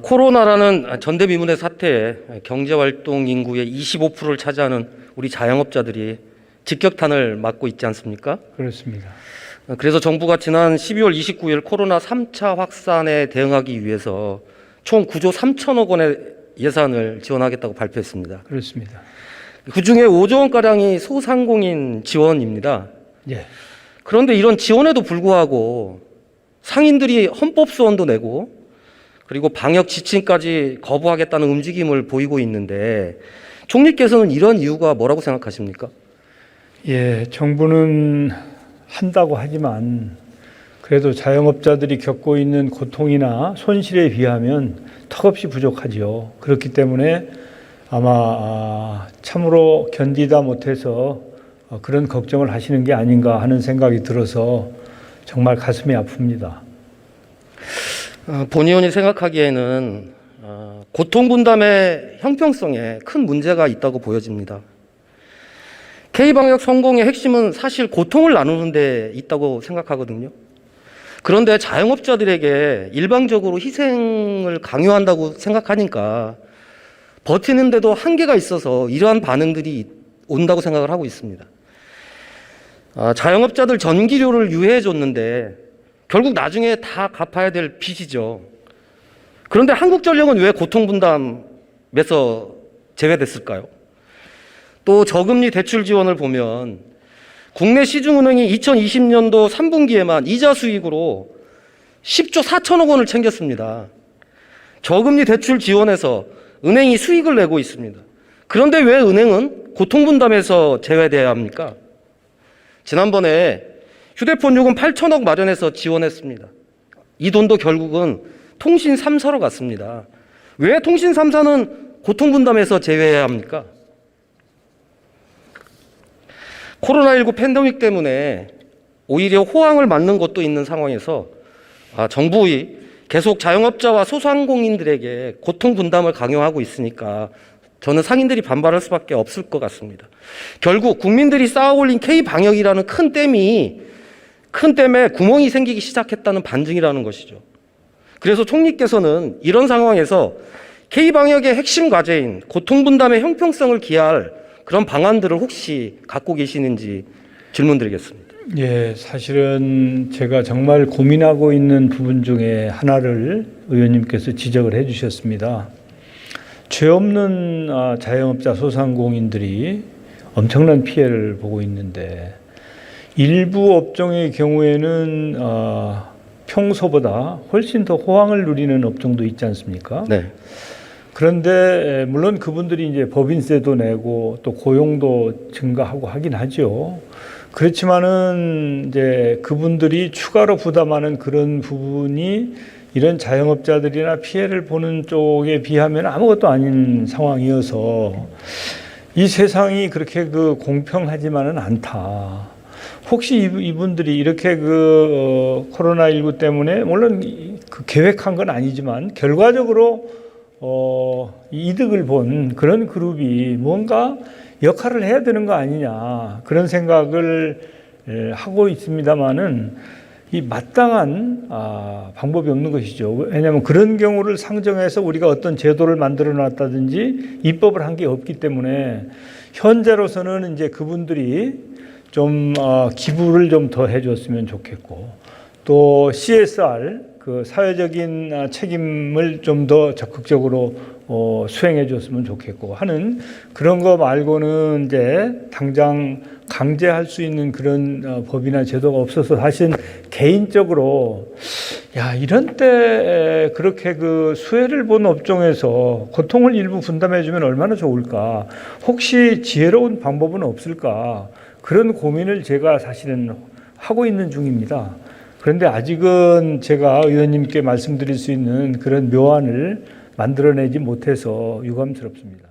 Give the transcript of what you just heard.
코로나라는 전대미문의 사태에 경제활동 인구의 25%를 차지하는 우리 자영업자들이 직격탄을 맞고 있지 않습니까? 그렇습니다. 그래서 정부가 지난 12월 29일 코로나 3차 확산에 대응하기 위해서 총 9조 3천억 원의 예산을 지원하겠다고 발표했습니다. 그렇습니다. 그중에 5조 원가량이 소상공인 지원입니다. 예. 그런데 이런 지원에도 불구하고 상인들이 헌법소원도 내고 그리고 방역 지침까지 거부하겠다는 움직임을 보이고 있는데 총리께서는 이런 이유가 뭐라고 생각하십니까? 예, 정부는 한다고 하지만 그래도 자영업자들이 겪고 있는 고통이나 손실에 비하면 턱없이 부족하지요. 그렇기 때문에 아마 참으로 견디다 못해서 그런 걱정을 하시는 게 아닌가 하는 생각이 들어서 정말 가슴이 아픕니다. 본 의원이 생각하기에는 고통분담의 형평성에 큰 문제가 있다고 보여집니다. K방역 성공의 핵심은 사실 고통을 나누는 데 있다고 생각하거든요. 그런데 자영업자들에게 일방적으로 희생을 강요한다고 생각하니까 버티는데도 한계가 있어서 이러한 반응들이 온다고 생각을 하고 있습니다. 자영업자들 전기료를 유예해 줬는데 결국 나중에 다 갚아야 될 빚이죠. 그런데 한국전력은 왜 고통분담에서 제외됐을까요? 또 저금리 대출 지원을 보면 국내 시중은행이 2020년도 3분기에만 이자 수익으로 10조 4천억 원을 챙겼습니다. 저금리 대출 지원에서 은행이 수익을 내고 있습니다. 그런데 왜 은행은 고통분담에서 제외돼야 합니까? 지난번에 휴대폰 요금 8천억 마련해서 지원했습니다. 이 돈도 결국은 통신 3사로 갔습니다. 왜 통신 3사는 고통분담에서 제외해야 합니까? 코로나19 팬데믹 때문에 오히려 호황을 맞는 것도 있는 상황에서 정부의 계속 자영업자와 소상공인들에게 고통분담을 강요하고 있으니까 저는 상인들이 반발할 수밖에 없을 것 같습니다. 결국 국민들이 쌓아올린 K방역이라는 큰 댐에 구멍이 생기기 시작했다는 반증이라는 것이죠. 그래서 총리께서는 이런 상황에서 K방역의 핵심 과제인 고통분담의 형평성을 기할 그런 방안들을 혹시 갖고 계시는지 질문드리겠습니다. 예, 사실은 제가 정말 고민하고 있는 부분 중에 하나를 의원님께서 지적을 해 주셨습니다. 죄 없는 자영업자 소상공인들이 엄청난 피해를 보고 있는데 일부 업종의 경우에는 평소보다 훨씬 더 호황을 누리는 업종도 있지 않습니까? 네. 그런데 물론 그분들이 이제 법인세도 내고 또 고용도 증가하고 하긴 하죠. 그렇지만은 이제 그분들이 추가로 부담하는 그런 부분이 이런 자영업자들이나 피해를 보는 쪽에 비하면 아무것도 아닌 상황이어서 이 세상이 그렇게 공평하지만은 않다. 혹시 이분들이 이렇게 코로나19 때문에 물론 계획한 건 아니지만 결과적으로 이득을 본 그런 그룹이 뭔가 역할을 해야 되는 거 아니냐 그런 생각을 하고 있습니다만은 이 마땅한 방법이 없는 것이죠. 왜냐하면 그런 경우를 상정해서 우리가 어떤 제도를 만들어 놨다든지 입법을 한 게 없기 때문에 현재로서는 이제 그분들이 좀 기부를 좀 더 해줬으면 좋겠고 또 CSR 사회적인 책임을 좀 더 적극적으로 수행해 줬으면 좋겠고 하는 그런 거 말고는 이제 당장 강제할 수 있는 그런 법이나 제도가 없어서 사실 개인적으로 이런 때 그렇게 수혜를 본 업종에서 고통을 일부 분담해 주면 얼마나 좋을까? 혹시 지혜로운 방법은 없을까? 그런 고민을 제가 사실은 하고 있는 중입니다. 그런데 아직은 제가 의원님께 말씀드릴 수 있는 그런 묘안을 만들어내지 못해서 유감스럽습니다.